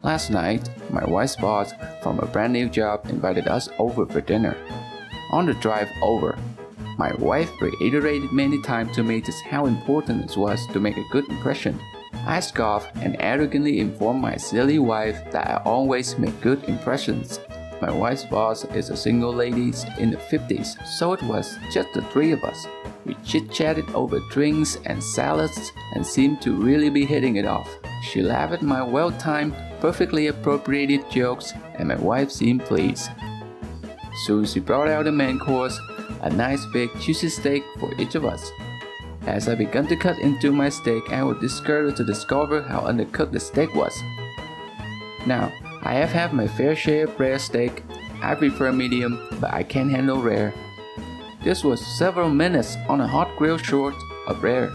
Last night, my wife's boss from a brand new job invited us over for dinner. On the drive over, my wife reiterated many times to me just how important it was to make a good impression. I scoffed and arrogantly informed my silly wife that I always make good impressions. My wife's boss is a single lady in the 50s, so it was just the three of us. We chit-chatted over drinks and salads and seemed to really be hitting it off. She laughed at my well-timed, perfectly appropriated jokes, and my wife seemed pleased. Soon she brought out the main course, a nice big juicy steak for each of us. As I began to cut into my steak, I was discouraged to discover how undercooked the steak was. Now, I have had my fair share of rare steak. I prefer medium, but I can't handle rare. This was several minutes on a hot grill short of rare.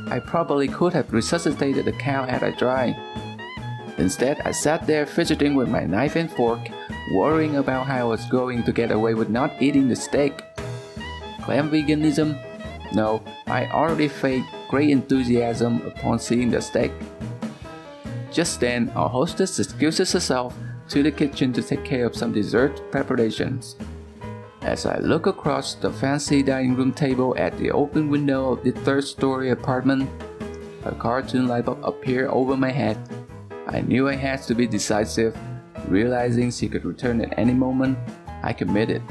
I probably could have resuscitated the cow had I tried. Instead, I sat there fidgeting with my knife and fork, worrying about how I was going to get away with not eating the steak. Claim veganism? No, I already felt great enthusiasm upon seeing the steak. Just then, our hostess excuses herself to the kitchen to take care of some dessert preparations. As I look across the fancy dining room table at the open window of the third-story apartment, a cartoon light bulb appeared over my head. I knew I had to be decisive. Realizing she could return at any moment, I committed.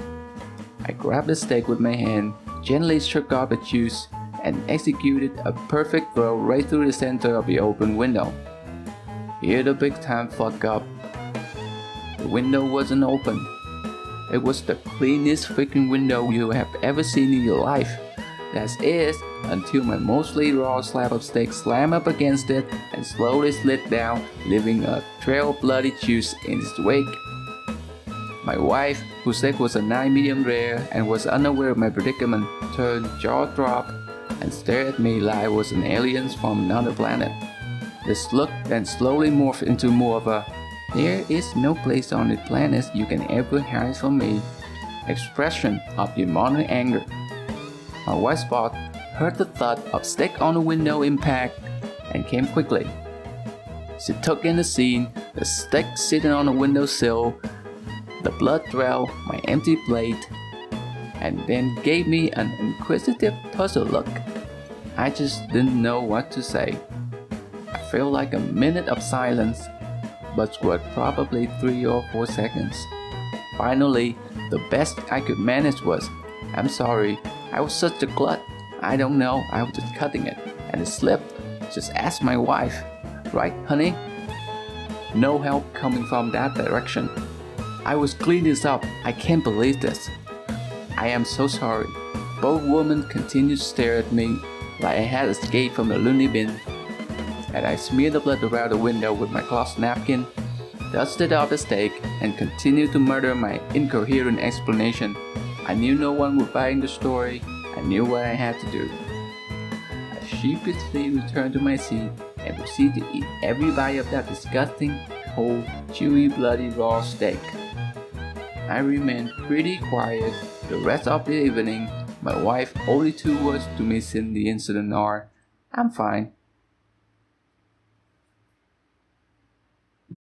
I grabbed the steak with my hand, gently shook off the juice, and executed a perfect throw right through the center of the open window. Here the big time fuck up. The window wasn't open. It was the cleanest freaking window you have ever seen in your life. That is, until my mostly raw slab of steak slammed up against it and slowly slid down, leaving a trail of bloody juice in its wake. My wife, whose steak was a 9 medium rare and was unaware of my predicament, turned jaw-dropped and stared at me like I was an alien from another planet. This look then slowly morphed into more of a "there is no place on the planet you can ever hide from me" expression of demonic anger. My wife's boss heard the thud of steak on the window impact and came quickly. She took in the scene, the steak sitting on the windowsill, the blood trail, my empty plate, and then gave me an inquisitive puzzled look. I just didn't know what to say. I felt like a minute of silence, but was probably 3 or 4 seconds. Finally, the best I could manage was, "I'm sorry, I was such a glut. I don't know, I was just cutting it, and it slipped. Just ask my wife. Right, honey?" No help coming from that direction. "I was cleaning this up. I can't believe this." "I am so sorry." Both women continued to stare at me like I had escaped from the loony bin. And I smeared the blood around the window with my cloth napkin, dusted off the steak, and continued to mutter my incoherent explanation. I knew no one would buy the story. I knew what I had to do. I sheepishly returned to my seat and proceeded to eat every bite of that disgusting, cold, chewy, bloody raw steak. I remained pretty quiet the rest of the evening. My wife's only 2 words to me since the incident are, "I'm fine."